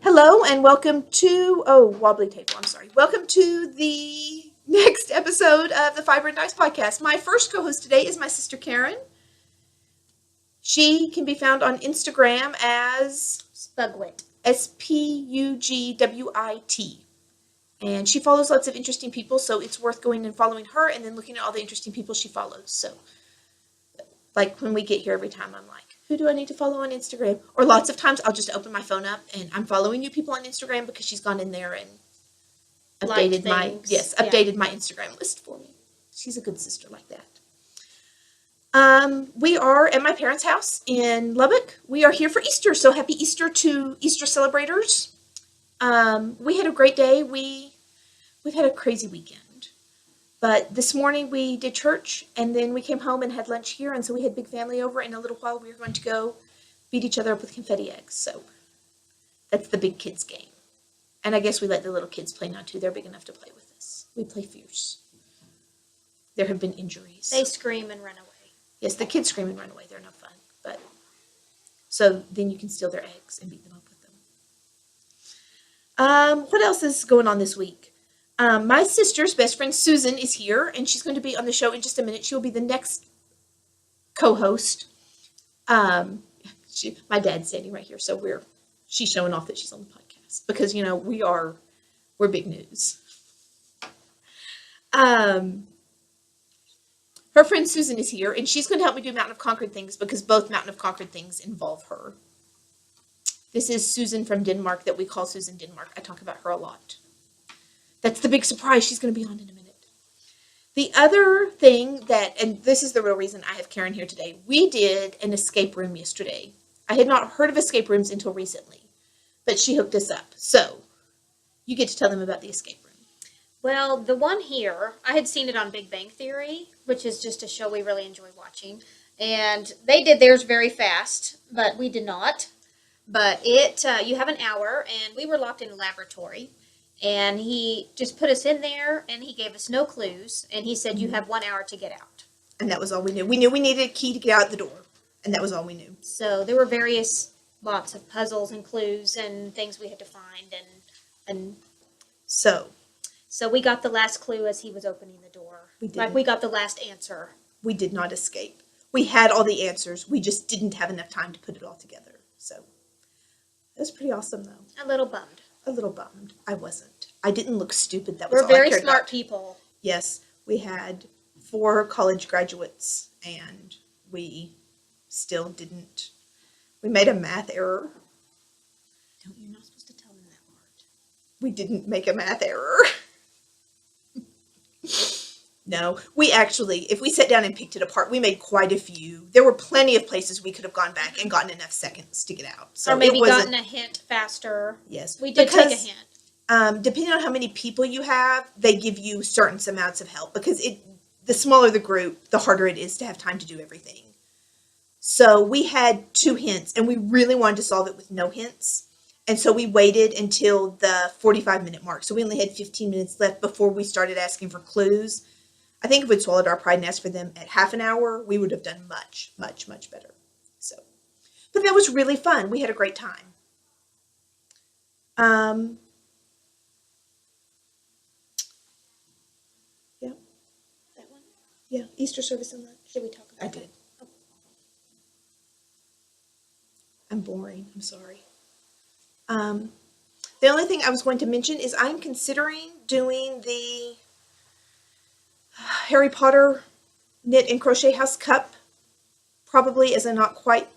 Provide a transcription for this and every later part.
Hello and welcome to, wobbly table, I'm sorry. Welcome to the next episode of the Fiber and Dice podcast. My first co-host today is my sister Karen. She can be found on Instagram as Spugwit. Spugwit. And she follows lots of interesting people, so it's worth going and following her and then looking at all the interesting people she follows. So, like when we get here every time, I'm like, who do I need to follow on Instagram? Or lots of times I'll just open my phone up and I'm following new people on Instagram because she's gone in there and updated my Instagram list for me. She's a good sister like that. We are at my parents' house in Lubbock. We are here for Easter, so happy Easter to Easter celebrators. We had a great day. We've had a crazy weekend. But this morning we did church, and then we came home and had lunch here, and so we had big family over. In a little while, we were going to go beat each other up with confetti eggs. So that's the big kids game. And I guess we let the little kids play now, too. They're big enough to play with us. We play fierce. There have been injuries. They scream and run away. Yes, the kids scream and run away. They're no fun. But so then you can steal their eggs and beat them up with them. What else is going on this week? My sister's best friend, Susan, is here, and she's going to be on the show in just a minute. She will be the next co-host. My dad's standing right here, so she's showing off that she's on the podcast because, we're big news. Her friend Susan is here, and she's going to help me do Mountain of Concord things because both Mountain of Concord things involve her. This is Susan from Denmark that we call Susan Denmark. I talk about her a lot. That's the big surprise. She's going to be on in a minute. The other thing and this is the real reason I have Karen here today, we did an escape room yesterday. I had not heard of escape rooms until recently, but she hooked us up. So you get to tell them about the escape room. Well, the one here, I had seen it on Big Bang Theory, which is just a show we really enjoy watching. And they did theirs very fast, but we did not. But you have an hour, and we were locked in a laboratory. And he just put us in there, and he gave us no clues. And he said, you have 1 hour to get out. And that was all we knew. We knew we needed a key to get out the door. And that was all we knew. So there were lots of puzzles and clues and things we had to find. And So we got the last clue as he was opening the door. We got the last answer. We did not escape. We had all the answers. We just didn't have enough time to put it all together. So it was pretty awesome, though. A little bummed. A little bummed. I wasn't. I didn't look stupid. That was all I We're cared very smart about. people. Yes, we had 4 college graduates, and we still didn't. We made a math error. You're not supposed to tell them that part. We didn't make a math error. No, we actually, if we sat down and picked it apart, we made quite a few. There were plenty of places we could have gone back and gotten enough seconds to get out. So or maybe gotten a hint faster. Yes. We did take a hint. Depending on how many people you have, they give you certain amounts of help because the smaller the group, the harder it is to have time to do everything. So we had 2 hints, and we really wanted to solve it with no hints. And so we waited until the 45-minute mark. So we only had 15 minutes left before we started asking for clues. I think if we'd swallowed our pride and asked for them at half an hour, we would have done much, much, much better. So, but that was really fun. We had a great time. Yeah. That one? Yeah, Easter service and lunch. Did we talk about that? I did. Oh. I'm boring. I'm sorry. The only thing I was going to mention is I'm considering doing the Harry Potter Knit and Crochet House Cup, probably as a not quite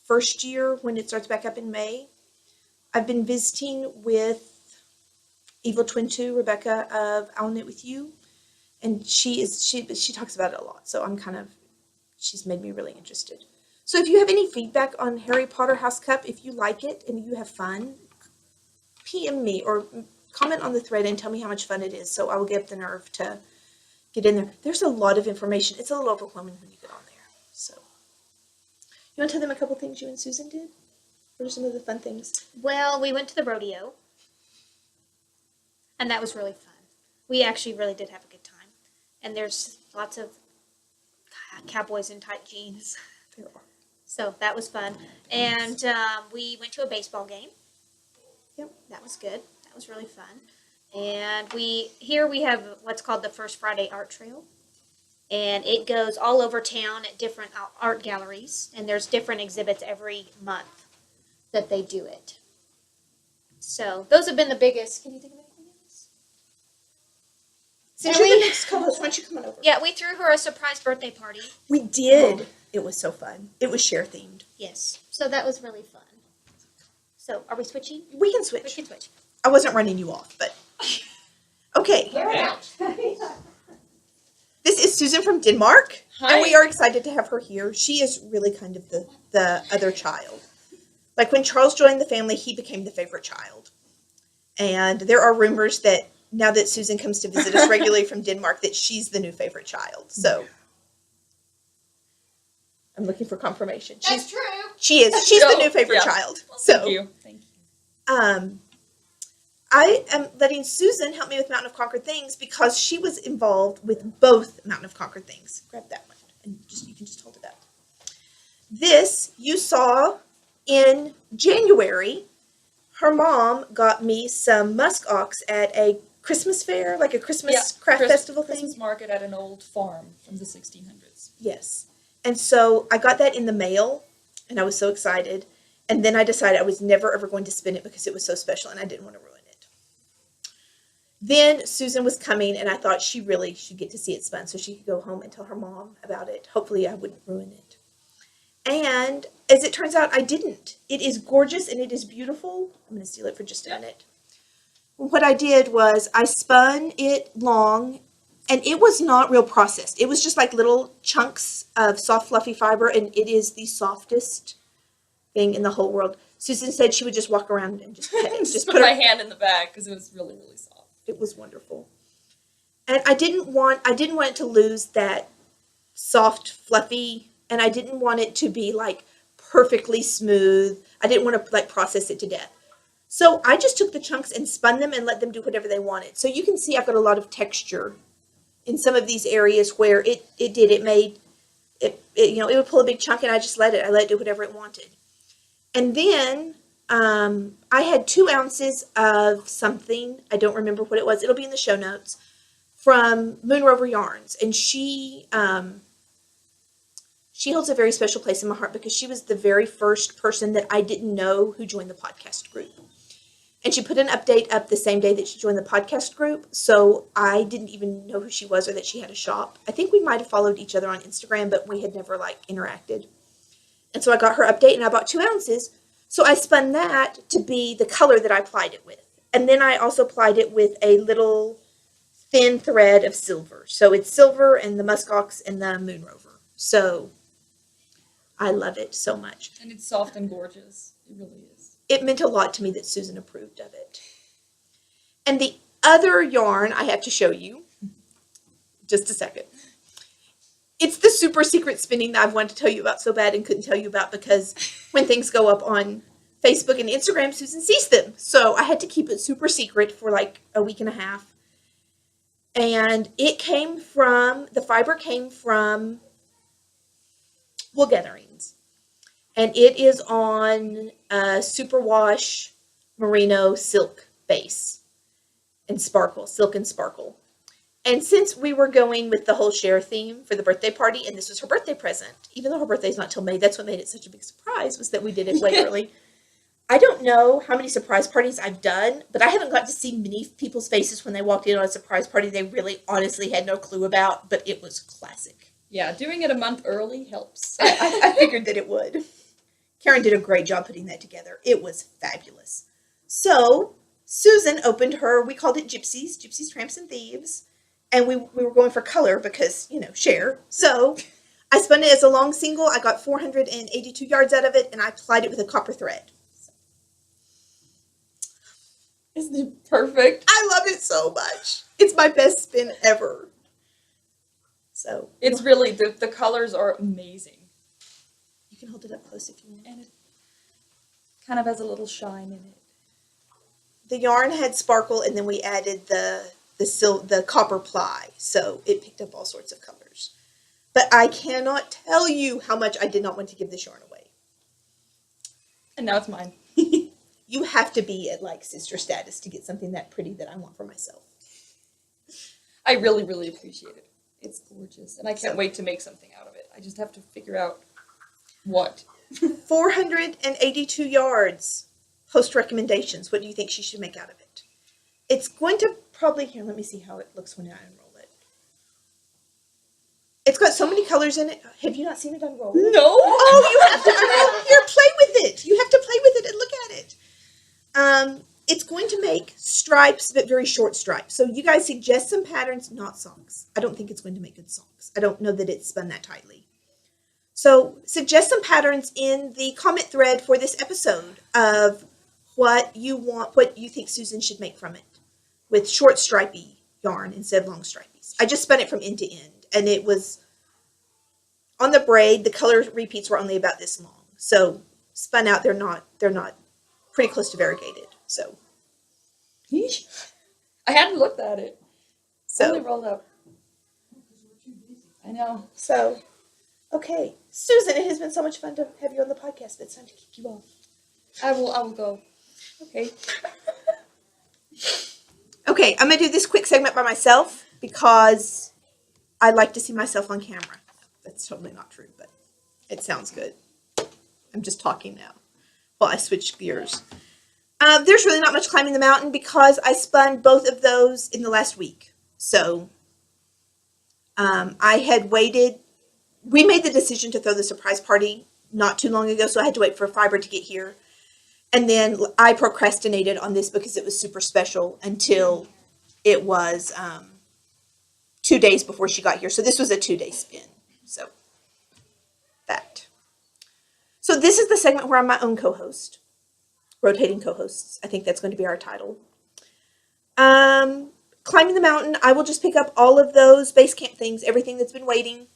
first year when it starts back up in May. I've been visiting with Evil Twin 2, Rebecca of I'll Knit With You, and she talks about it a lot, so she's made me really interested. So if you have any feedback on Harry Potter House Cup, if you like it and you have fun, PM me or comment on the thread and tell me how much fun it is, so I will get up the nerve to get in there. There's a lot of information. It's a little overwhelming when you get on there. So, you want to tell them a couple things you and Susan did? What are some of the fun things? Well, we went to the rodeo, and that was really fun. We actually really did have a good time. And there's lots of cowboys in tight jeans. There are. So that was fun. And we went to a baseball game. Yep. That was good. That was really fun. And we have what's called the First Friday Art Trail, and it goes all over town at different art galleries, and there's different exhibits every month that they do it. So those have been the biggest. Can you think of anything else? Since you're the next co-host, why don't you come on over? Yeah, we threw her a surprise birthday party. We did. It was so fun. It was share themed. Yes. So that was really fun. So are we switching? We can switch. We can switch. I wasn't running you off, but okay. This is Susan from Denmark, Hi. and we are excited to have her here. She is really kind of the other child. Like when Charles joined the family, he became the favorite child. And there are rumors that now that Susan comes to visit us regularly from Denmark, that she's the new favorite child. So I'm looking for confirmation. That's true. She is. She's the new favorite Yeah. child. Well, So thank you. I am letting Susan help me with Mountain of Conquered Things because she was involved with both Mountain of Conquered Things. Grab that one and you can just hold it up. This you saw in January. Her mom got me some musk ox at a Christmas fair, like a Christmas craft festival thing. Christmas market at an old farm from the 1600s. Yes. And so I got that in the mail and I was so excited. And then I decided I was never ever going to spin it because it was so special and I didn't want to ruin it. Then Susan was coming and I thought she really should get to see it spun so she could go home and tell her mom about it. Hopefully I wouldn't ruin it. And as it turns out, I didn't. It is gorgeous and it is beautiful. I'm going to steal it for just a minute. What I did was I spun it long, and it was not real processed. It was just like little chunks of soft, fluffy fiber, and it is the softest thing in the whole world. Susan said she would just walk around and just pet it. Just put my hand in the bag because it was really, really soft. It was wonderful. And I didn't want it to lose that soft, fluffy, and I didn't want it to be like perfectly smooth. I didn't want to like process it to death. So I just took the chunks and spun them and let them do whatever they wanted. So you can see I've got a lot of texture in some of these areas where it would pull a big chunk and I just let it do whatever it wanted. And then I had 2 ounces of something. I don't remember what it was. It'll be in the show notes from Moon Rover Yarns. And she holds a very special place in my heart because she was the very first person that I didn't know who joined the podcast group. And she put an update up the same day that she joined the podcast group. So I didn't even know who she was or that she had a shop. I think we might have followed each other on Instagram, but we had never interacted. And so I got her update and I bought 2 ounces. So I spun that to be the color that I applied it with. And then I also applied it with a little thin thread of silver. So it's silver and the muskox and the Moon Rover. So I love it so much. And it's soft and gorgeous. It really is. It meant a lot to me that Susan approved of it. And the other yarn I have to show you, just a second. It's the super secret spinning that I've wanted to tell you about so bad and couldn't tell you about because when things go up on Facebook and Instagram, Susan sees them. So I had to keep it super secret for like a week and a half. And the fiber came from Wool Gatherings. And it is on a superwash merino silk base and silk and sparkle. And since we were going with the whole share theme for the birthday party, and this was her birthday present, even though her birthday's not till May, that's what made it such a big surprise, was that we did it way early. I don't know how many surprise parties I've done, but I haven't got to see many people's faces when they walked in on a surprise party they really honestly had no clue about, but it was classic. Yeah, doing it a month early helps. I figured that it would. Karen did a great job putting that together. It was fabulous. So Susan opened we called it Gypsies, Tramps, and Thieves. And we were going for color because, share. So I spun it as a long single. I got 482 yards out of it, and I applied it with a copper thread. Isn't it perfect? I love it so much. It's my best spin ever. So It's really, the colors are amazing. you can hold it up close if you want. And it kind of has a little shine in it. The yarn had sparkle, and then we added the copper ply, so it picked up all sorts of colors. But I cannot tell you how much I did not want to give this yarn away. And now it's mine. You have to be at like sister status to get something that pretty that I want for myself. I really, really appreciate it. It's gorgeous. And I can't So- wait to make something out of it. I just have to figure out what. 482 yards. Post recommendations. What do you think she should make out of it? It's going to probably, here, let me see how it looks when I unroll it. It's got so many colors in it. Have you not seen it unroll? No! Oh, you have to unroll. Here, play with it. You have to play with it and look at it. It's going to make stripes, but very short stripes. So you guys suggest some patterns, not socks. I don't think it's going to make good socks. I don't know that it's spun that tightly. So suggest some patterns in the comment thread for this episode of what you want, what you think Susan should make from it with short stripy yarn instead of long stripies. I just spun it from end to end, and it was on the braid. The color repeats were only about this long. So spun out, they're not pretty close to variegated. So I hadn't looked at it. Only so rolled up. I know. so okay, Susan, it has been so much fun to have you on the podcast, but it's time to kick you off. I will go. Okay. Okay, I'm gonna do this quick segment by myself because I like to see myself on camera. That's totally not true, but it sounds good. I'm just talking now while I switch gears. There's really not much climbing the mountain because I spun both of those in the last week. So I had waited. We made the decision to throw the surprise party not too long ago, so I had to wait for Fiber to get here. And then I procrastinated on this because it was super special until it was 2 days before she got here. So this was a 2-day spin. So that. So this is the segment where I'm my own co-host. Rotating co-hosts. I think that's going to be our title. Climbing the mountain, I will just pick up all of those base camp things, everything that's been waiting.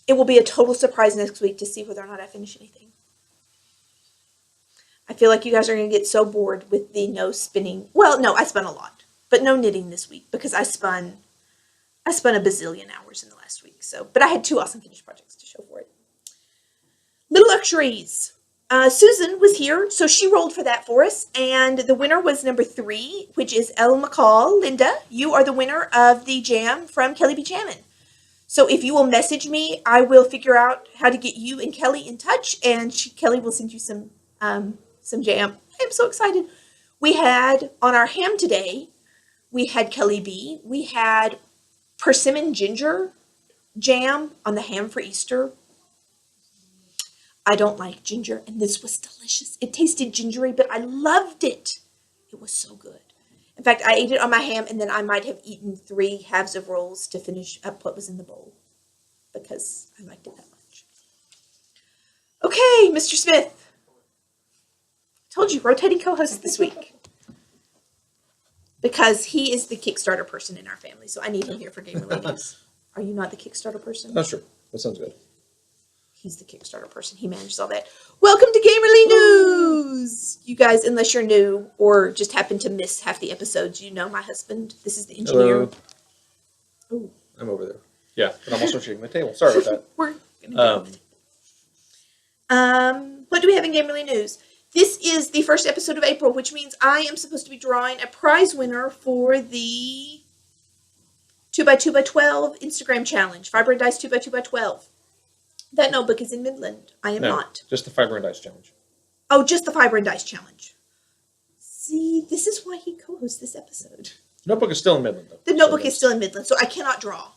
It will be a total surprise next week to see whether or not I finish anything. I feel like you guys are going to get so bored with the no spinning. Well, no, I spun a lot, but no knitting this week because I spun a bazillion hours in the last week. So, but I had 2 awesome finished projects to show for it. Little Luxuries. Susan was here, so she rolled for that for us, and the winner was number 3, which is Elle McCall. Linda, you are the winner of the jam from Kelly B. Shannon. So if you will message me, I will figure out how to get you and Kelly in touch, and Kelly will send you some jam. I am so excited. We had on our ham today, we had Kelly B. We had persimmon ginger jam on the ham for Easter. I don't like ginger, and this was delicious. It tasted gingery, but I loved it. It was so good. In fact, I ate it on my ham, and then I might have eaten 3 halves of rolls to finish up what was in the bowl because I liked it that much. Okay, Mr. Smith. Told you, rotating co-host this week. Because he is the Kickstarter person in our family, so I need him here for Gamerly News. Are you not the Kickstarter person? That's true. That sounds good. He's the Kickstarter person. He manages all that. Welcome to Gamerly News! You guys, unless you're new or just happen to miss half the episodes, you know my husband. This is the engineer. Hello. Ooh. I'm over there. Yeah, but I'm also shaking my table. Sorry about that. We're gonna go with it. What do we have in Gamerly News? This is the first episode of April, which means I am supposed to be drawing a prize winner for the 2x2x12 Instagram challenge. Fiber and Dice 2x2x12. That notebook is in Midland. I am not. Just the Fiber and Dice challenge. Oh, just the Fiber and Dice challenge. See, this is why he co-hosts this episode. Notebook is still in Midland, though. The notebook is still in Midland, so I cannot draw.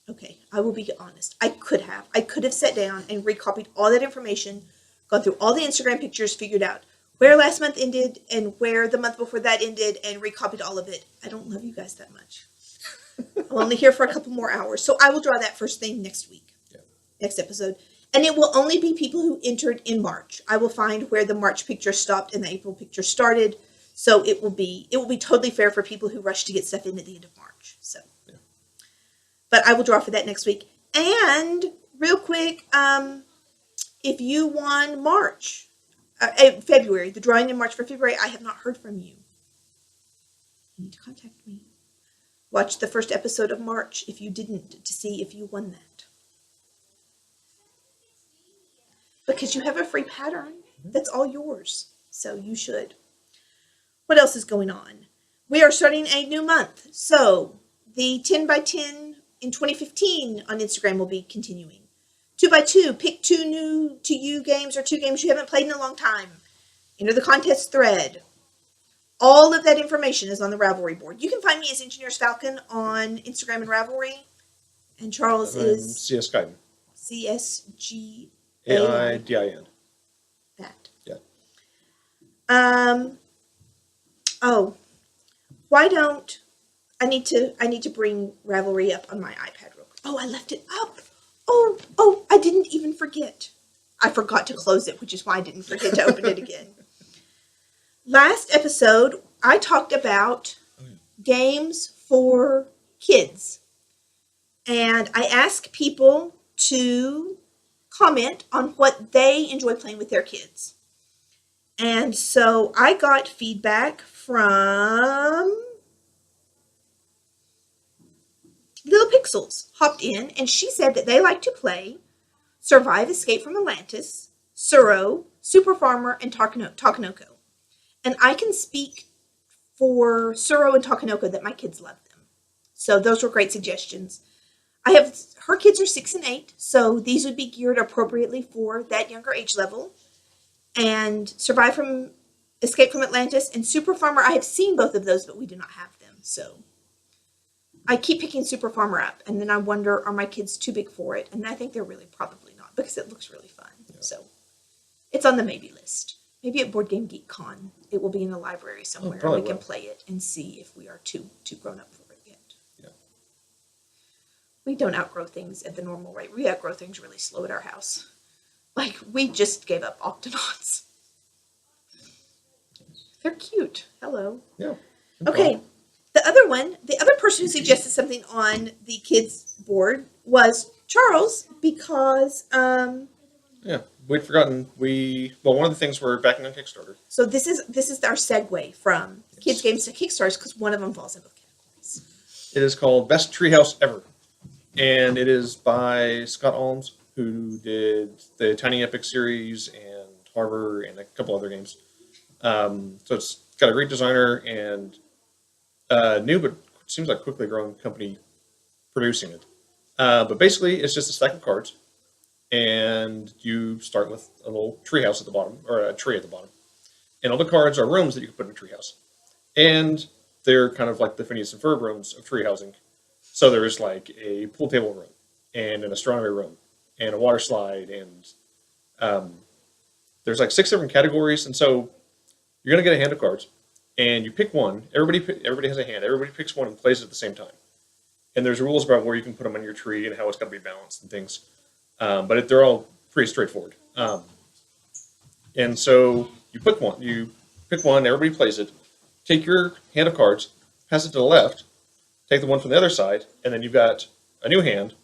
Okay, I will be honest. I could have sat down and recopied all that information, gone through all the Instagram pictures, figured out where last month ended and where the month before that ended, and recopied all of it. I don't love you guys that much. I'm only here for a couple more hours, so I will draw that first thing next week. Yeah. Next episode. And it will only be people who entered in March. I will find where the March picture stopped and the April picture started. So it will be totally fair for people who rush to get stuff in at the end of March. So, yeah. But I will draw for that next week. And real quick, if you won February, the drawing in March for February, I have not heard from you. You need to contact me. Watch the first episode of March if you didn't to see if you won that. Because you have a free pattern. That's all yours. So you should. What else is going on? We are starting a new month. So the 10 by 10 in 2015 on Instagram will be continuing. 2 by 2, pick 2 new to you games or 2 games you haven't played in a long time. Enter the contest thread. All of that information is on the Ravelry board. You can find me as Engineers Falcon on Instagram and Ravelry. And Charles I'm is CS Gaiden. CSG AIDIN. that. Yeah. Oh, why don't I need to bring Ravelry up on my iPad real quick. Oh, I left it up. Oh, I didn't even forget. I forgot to close it, which is why I didn't forget to open it again. Last episode, I talked about games for kids. And I asked people to comment on what they enjoy playing with their kids. And so I got feedback from Little Pixels hopped in, and she said that they like to play Survive Escape from Atlantis, Suro, Super Farmer, and Takanoko. And I can speak for Suro and Takanoko that my kids love them. So those were great suggestions. Her kids are 6 and 8, so these would be geared appropriately for that younger age level. And Escape from Atlantis and Super Farmer, I have seen both of those, but we do not have them. So I keep picking Super Farmer up, and then I wonder, are my kids too big for it? And I think they're really probably not, because it looks really fun. Yeah. So it's on the maybe list. Maybe at Board Game Geek Con, it will be in a library somewhere, and we can play it and see if we are too grown up for it yet. Yeah. We don't outgrow things at the normal rate. We outgrow things really slow at our house. Like, we just gave up Octonauts. They're cute. Hello. Yeah. Okay. The other person who suggested something on the kids board was Charles, because Yeah, we'd forgotten. One of the things we're backing on Kickstarter. So this is our segue from kids games to Kickstarters, because one of them falls in both categories. It is called Best Treehouse Ever, and it is by Scott Alms, who did the Tiny Epic series and Harbor and a couple other games. So it's got a great designer and new, but seems like quickly growing company producing it. But basically, it's just a stack of cards, and you start with a little treehouse at the bottom, or a tree at the bottom. And all the cards are rooms that you can put in a treehouse. And they're kind of like the Phineas and Ferb rooms of tree housing. So there's like a pool table room, and an astronomy room, and a water slide, and there's like 6 different categories. And so you're going to get a hand of cards, and you pick one. Everybody has a hand. Everybody picks one and plays it at the same time. And there's rules about where you can put them on your tree and how it's got to be balanced and things. But they're all pretty straightforward. And so you pick one, everybody plays it. Take your hand of cards, pass it to the left, take the one from the other side, and then you've got a new hand,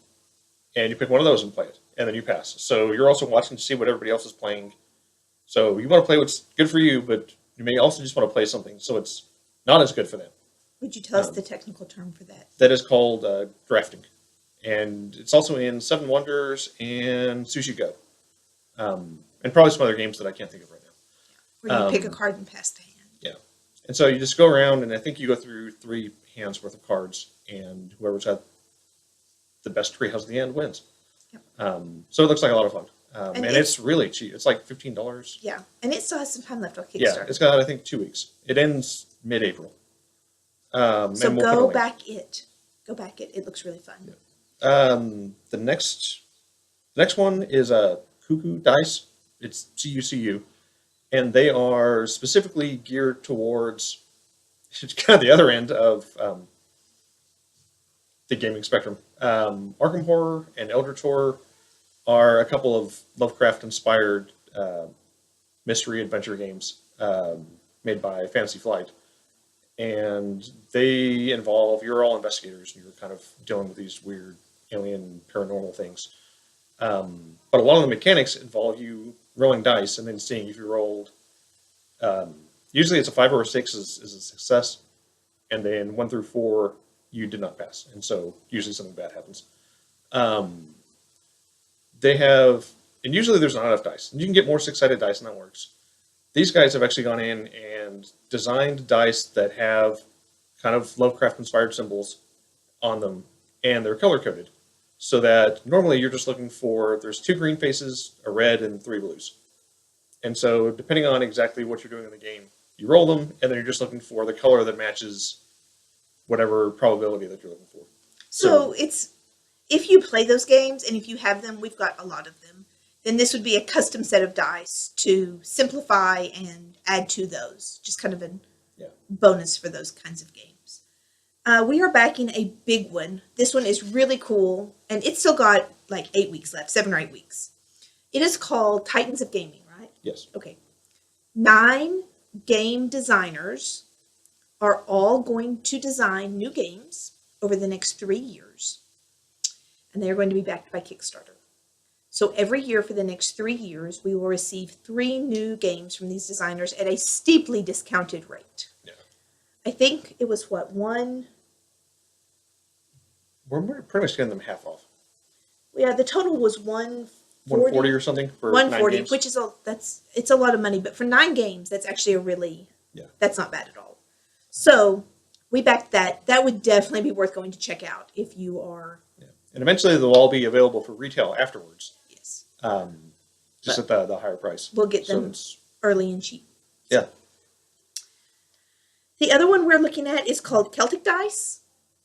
and you pick one of those and play it, and then you pass. So you're also watching to see what everybody else is playing. So you want to play what's good for you, but you may also just want to play something so it's not as good for them. Would you tell us the technical term for that? That is called drafting. And it's also in Seven Wonders and Sushi Go. And probably some other games that I can't think of right now. Where you pick a card and pass the hand. Yeah. And so you just go around, and I think you go through 3 hands worth of cards, and whoever's got the best treehouse at the end wins. Yep. So it looks like a lot of fun. And it's really cheap. It's like $15. Yeah. And it still has some time left on Kickstarter. Yeah, it's got, I think, 2 weeks. It ends mid-April. So go back it. Go back it. It looks really fun. Yeah. The next one is Cuckoo Dice. It's CUCU, and they are specifically geared towards it's kind of the other end of the gaming spectrum. Arkham Horror and Eldritch Horror are a couple of Lovecraft-inspired mystery adventure games made by Fantasy Flight. And they involve, you're all investigators, and you're kind of dealing with these weird alien paranormal things. But a lot of the mechanics involve you rolling dice and then seeing if you rolled. Usually it's a 5 or a 6 is a success, and then 1 through 4 you did not pass, and so usually something bad happens. They have and usually there's not enough dice. You can get more six-sided dice, and that works. These guys have actually gone in and designed dice that have kind of Lovecraft-inspired symbols on them, and they're color-coded. So that normally you're just looking for, there's 2 green faces, a red, and 3 blues. And so depending on exactly what you're doing in the game, you roll them, and then you're just looking for the color that matches whatever probability that you're looking for. So it's, if you play those games, and if you have them, we've got a lot of them, then this would be a custom set of dice to simplify and add to those. Just kind of a bonus for those kinds of games. We are backing a big one. This one is really cool, and it's still got like 8 weeks left, 7 or 8 weeks. It is called Titans of Gaming, right? Yes. Okay. 9 game designers are all going to design new games over the next 3 years. And they are going to be backed by Kickstarter. So every year for the next 3 years, we will receive 3 new games from these designers at a steeply discounted rate. Yeah. I think it was what, one? We're pretty much getting them half off. Yeah, the total was 140. 140 or something for 140, 9 games. which is it's a lot of money, but for 9 games, that's actually that's not bad at all. So we backed that. That would definitely be worth going to check out if you are. Yeah. And eventually they'll all be available for retail afterwards. Yes. Just at the higher price. We'll get them early and cheap. Yeah. The other one we're looking at is called Celtic Dice.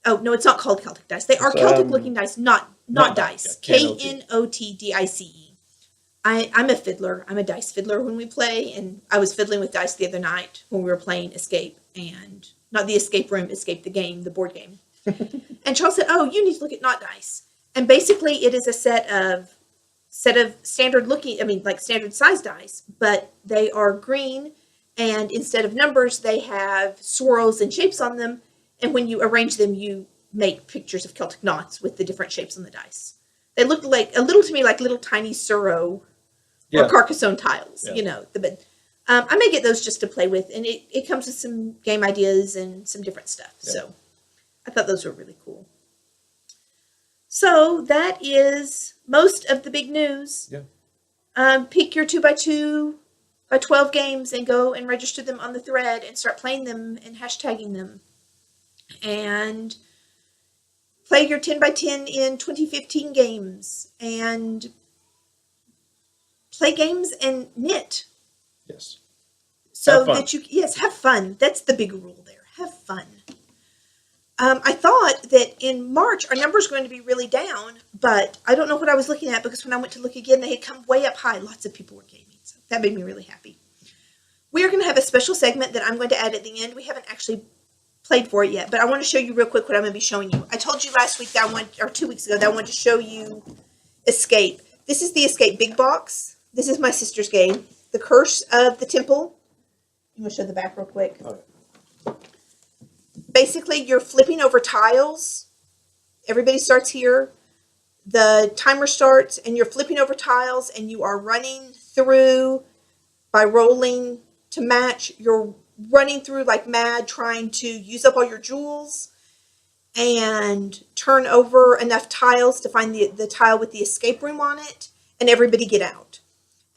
Oh, no, it's not called Celtic Dice. They are Celtic looking dice, not dice. Knotdice. I'm a fiddler. I'm a dice fiddler when we play, and I was fiddling with dice the other night when we were playing Escape, and not the escape room, Escape the game, the board game. And Charles said, "Oh, you need to look at Knot Dice." And basically, it is a set of standard looking, like standard size dice, but they are green, and instead of numbers, they have swirls and shapes on them. And when you arrange them, you make pictures of Celtic knots with the different shapes on the dice. They look like a little to me like little tiny Suro or Carcassonne tiles, But I may get those just to play with, and it comes with some game ideas and some different stuff. Yeah. So I thought those were really cool. So that is most of the big news. Yeah. Pick your 2x2 by 12 games and go and register them on the thread and start playing them and hashtagging them. And play your 10x10 in 2015 games and play games and knit. Yes. So that have fun. That's the big rule there. Have fun. I thought that in March our numbers were going to be really down, but I don't know what I was looking at because when I went to look again, they had come way up high. Lots of people were gaming, so that made me really happy. We are going to have a special segment that I'm going to add at the end. We haven't actually played for it yet, but I want to show you real quick what I'm going to be showing you. I told you last week or 2 weeks ago that I wanted to show you Escape. This is the Escape Big Box. This is my sister's game, The Curse of the Temple. You want to show the back real quick? Okay. Basically, you're flipping over tiles. Everybody starts here. The timer starts, and you're flipping over tiles, and you are running through by rolling to match. You're running through like mad, trying to use up all your jewels and turn over enough tiles to find the tile with the escape room on it, and everybody get out.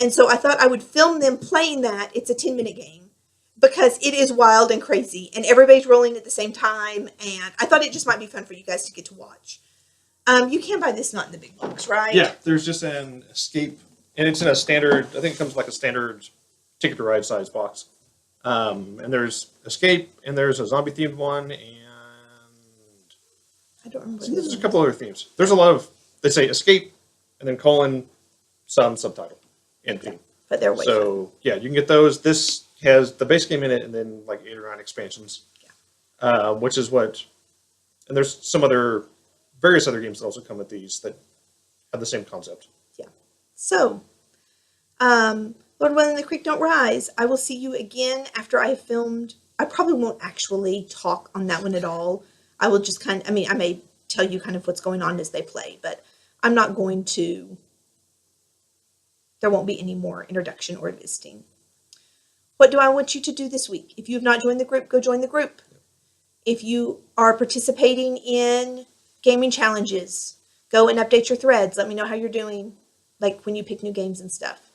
And so I thought I would film them playing that. It's a 10-minute game because it is wild and crazy, and everybody's rolling at the same time, and I thought it just might be fun for you guys to get to watch. You can buy this not in the big box, right? Yeah, there's just an Escape, and it's in a standard, I think it comes like a standard Ticket to Ride size box. And there's Escape, and there's a zombie themed one, and I don't remember. there's a couple other themes. There's a lot of, they say Escape, and then colon, some subtitle, and theme. But they're way fun. Yeah, you can get those. This has the base game in it, and then like 8 or 9 expansions, which is what, and there's some various other games that also come with these that have the same concept. Yeah. So, Lord willing, the creek don't rise. I will see you again after I have filmed. I probably won't actually talk on that one at all. I will just I may tell you kind of what's going on as they play, but I'm not going to, there won't be any more introduction or visiting. What do I want you to do this week? If you have not joined the group, go join the group. If you are participating in gaming challenges, go and update your threads. Let me know how you're doing. like when you pick new games and stuff.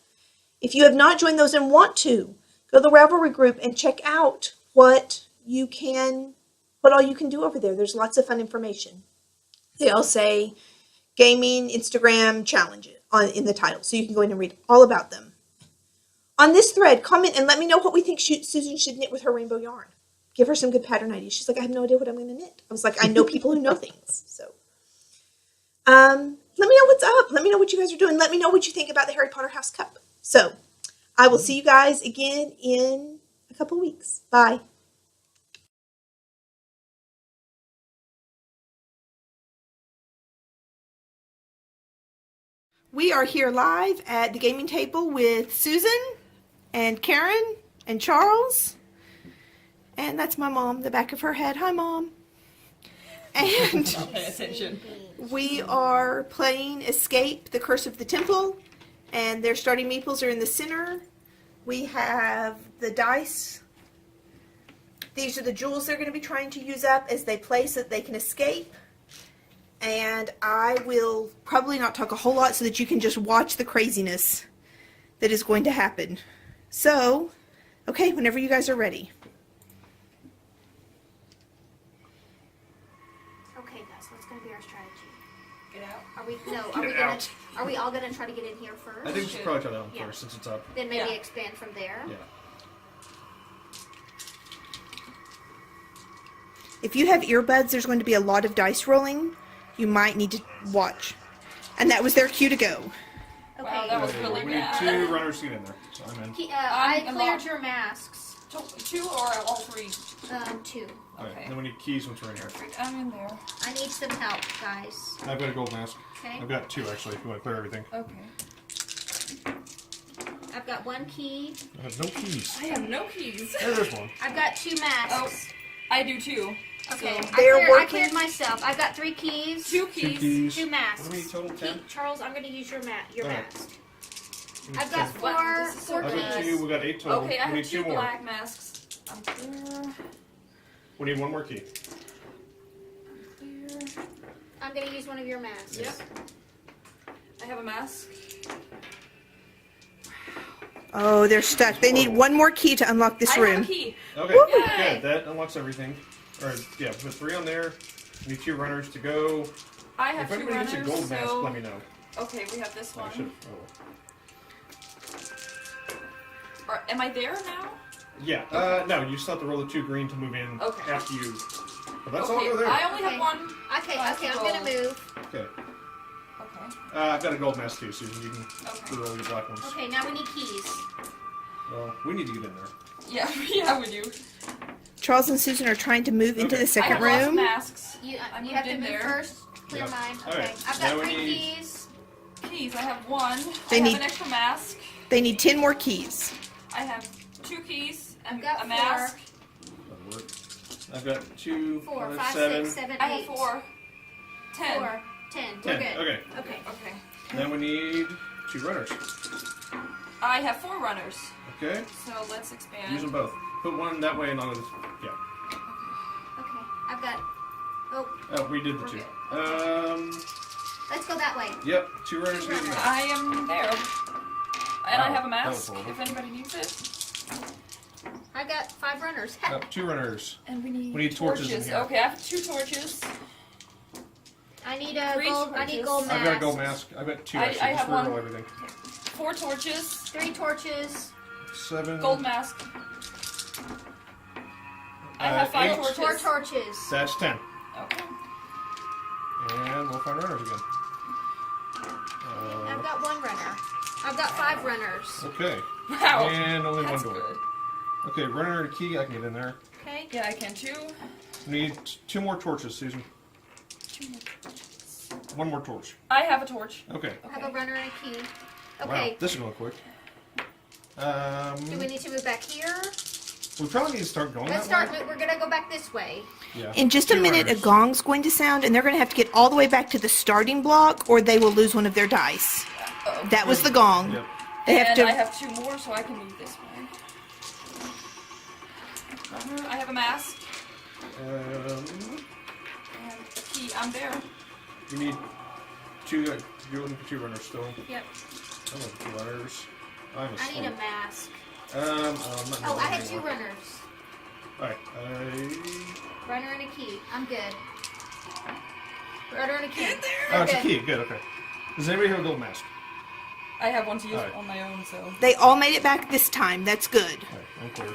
If you have not joined those and want to, go to the Ravelry group and check out what all you can do over there. There's lots of fun information. They all say gaming Instagram challenges in the title, so you can go in and read all about them. On this thread, comment and let me know what we think Susan should knit with her rainbow yarn. Give her some good pattern ideas. She's like, I have no idea what I'm going to knit. I was like, I know people who know things. So, let me know what's up. Let me know what you guys are doing. Let me know what you think about the Harry Potter House Cup. So, I will see you guys again in a couple weeks. Bye. We are here live at the gaming table with Susan and Karen and Charles. And that's my mom, the back of her head. Hi, Mom. And Pay attention. we are playing Escape, the Curse of the Temple. And their starting meeples are in the center. We have the dice. These are the jewels they're going to be trying to use up as they play so that they can escape. And I will probably not talk a whole lot so that you can just watch the craziness that is going to happen. So, okay, whenever you guys are ready. Okay, guys, what's going to be our strategy? Get out. Are we all gonna try to get in here first? I think we should probably try that one Yeah. first since it's up. Then maybe Yeah. expand from there. Yeah. If you have earbuds, there's going to be a lot of dice rolling. You might need to watch. And that was their cue to go. Okay. Wow, that was really We need bad. 2 runners to get in there. So I'm in. I I'm cleared locked. your masks. Two or all three? 2. Okay. Then we need keys once we're in here. I'm in there. I need some help, guys. I've got a gold mask. Okay. I've got 2 actually. If you want to clear everything. Okay. I've got 1 key. I have no keys. I have no keys. There's one. I've got 2 masks. I do too. Okay. So, They're I cleared myself. I've got 3 keys. 2 2 keys. keys. 2 masks. What do we need total? 10? Charles, I'm going to use your Alright. mask. We need I've got 10. four This is so I've got keys. 2. We got 8 total. Okay, I we need have 2 2 more. black masks. I'm clear. We need 1 more key. Clear. I'm going to use one of your masks. Yep. I have a mask. Oh, they're stuck. They need 1 more key to unlock this I room. have a key. Okay, Woo! Yay. good. That unlocks everything. Or yeah, put 3 on there. We need 2 runners to go. I have If 2 anybody runners. gets a gold mask, so... let me know. Okay, we have this I one. should. Oh. Am I there now? Yeah. No, you still have to roll the 2 green to move in Okay. after you. But that's all Okay, over there. I only Okay. have 1. Okay, Oh, okay, I'm gold. going to move. Okay. Okay. I've got a gold mask too, Susan. You can Okay. roll your black ones. Okay, now we need keys. Well, we need to get in there. Yeah, yeah, we do. Charles and Susan are trying to move into Okay. the second I have lots of room. masks. You I have to moved in move there. first. Clear Yeah. mine. All Okay. right. I've Now got we 3 need- keys. Keys, I have 1. They I have need- an extra mask. They need 10 more keys. I have 2 keys and I've got a 4. mask. That'll work. I've got 2, 4, 5, 5, 7. 6, 7, 8. I have 4. 10. 4, 10. We're 10. good. Okay. Okay. Okay. Then we need 2 runners. I have 4 runners. Okay. So let's expand. Use them both. Put one that way and on the. Yeah. Okay. I've got. Oh, Oh, we did the We're 2. good. Let's go that way. Yep. 2 runners. Two Use them. runners. I am there. And I Wow, have a that was mask horrible. if anybody needs it. I got 5 runners. 2 runners. And we need, We need torches in here. Okay, I have 2 torches. I need a 3 gold. I need gold torches. mask. I've got a gold mask. I've got 2 I actually. have Just one. roll everything. 4 torches. 3 torches. 7. Gold mask. I have 5 8. torches. 4 torches. That's 10. Okay. And we'll find runners again. I've got 1 runner. I've got 5 runners. Okay. Wow. And only That's 1 door. good. Okay, runner and a key. I can get in there. Okay. Yeah, I can too. We need 2 more torches, Susan. 2 more. 1 more torch. I have a torch. Okay. I have a runner and a key. Wow, Okay. this is going quick. Do we need to move back here? We probably need to start going Let's that start. way. We're gonna go back this way. Yeah. In just a 2 minute, a runners. gong's going to sound, and they're going to have to get all the way back to the starting block, or they will lose one of their dice. Uh-oh. That was the gong. Yep. They have And to. I have 2 more, so I can move this way. I have a mask Um, and a key. I'm there. we need two. You're looking for two runners still. Yep. I'm looking for two runners. I'm I need a asleep. mask. I'm not Oh, I had anymore. two runners. All right. Runner and a key. I'm good. Runner and a key. Oh, it's a Okay. key. Good. Okay. Does anybody have a gold mask? I have one to use Alright. on my own, so. They all made it back this time. That's good. All right, I'm clear.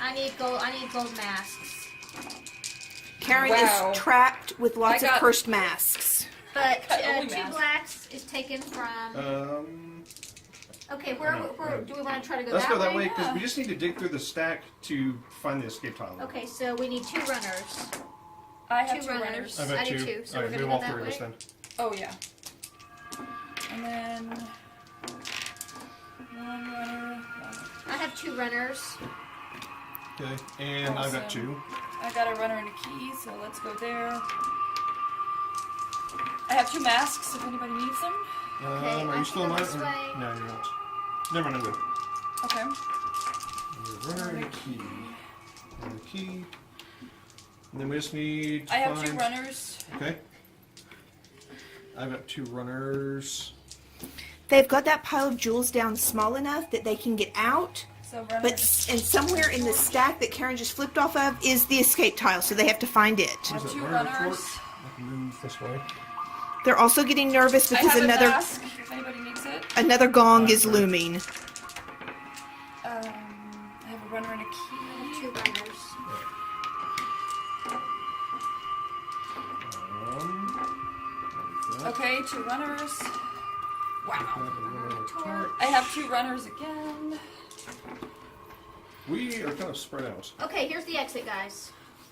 I need gold masks. Karen Wow. is trapped with lots I of got- cursed masks. But Got only two masks. blacks is taken from. Okay, no, where do we want to try to go? Let's that go that way way? because we just need to dig through the stack to find the escape tile. Okay, so we need two runners. I have Two two runners. runners. I've got I do two. too, so All we're right, gonna move go all that three of us way? then. Oh, yeah. And then. One runner. I have two runners. Okay, and I've got Awesome. two. I got a runner and a key, so let's go there. I have two masks if anybody needs them. Okay, Are I you still in can line? go this way. No, you're not. Never mind, I'm good. Okay. Runner and a key. And a key. And then we just need to I have find... two runners. Okay. I've got two runners. They've got that pile of jewels down small enough that they can get out, So runner. but and somewhere in the stack that Karen just flipped off of is the escape tile, so they have to find it. I have Is it two runner and runners. torch? I can move this way. They're also getting nervous I because have another a mask if anybody needs it. another gong is looming. I have a runner and a key. Two runners. Okay, two runners. Wow. Torch. I have two runners again. We are kind of spread out. Okay, here's the exit, guys.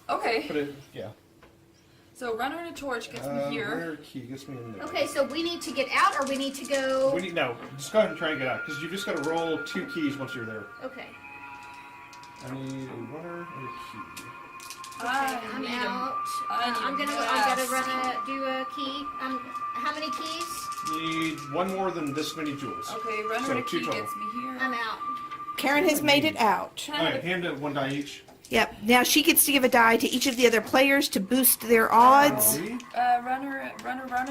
Okay. But it, yeah. So runner and a torch gets me Runner here. and key gets me in there. Okay, so we need to get out, or we need to go. We need no. Just go ahead and try and get out because you just got to roll two keys once you're there. Okay. I need a runner and a key. I'm need out. I need I'm gonna. mask. Do a key. How many keys? Need one more than this many jewels. Okay, runner So and a two key total. gets me here. I'm out. Karen has made it out. Can All I right, have a hand it one die each. Yep. Now she gets to give a die to each of the other players to boost their odds. Three. runner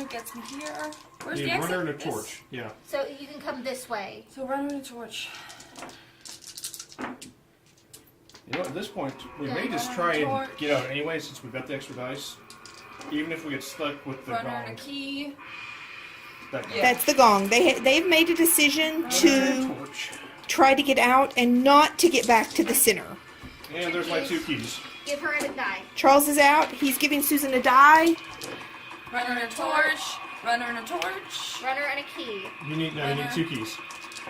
gets me here. Where's Need the a exit? runner and a This? torch. Yeah. So you can come this way. So runner and a torch. You know, at this point, we Okay. may just Runner try and and torch. get out anyway since we've got the extra dice. Even if we get stuck with the Runner gong. and a key. That guy. Yeah. That's the gong. They've made a decision Runner and to a torch. try to get out and not to get back to the center. And there's my two keys. Give her a die. Charles is out. He's giving Susan a die. Runner and a torch. Runner and a torch. Runner and a key. You need no. You need two keys.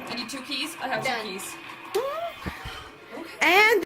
I need two keys. I have Done. two keys. And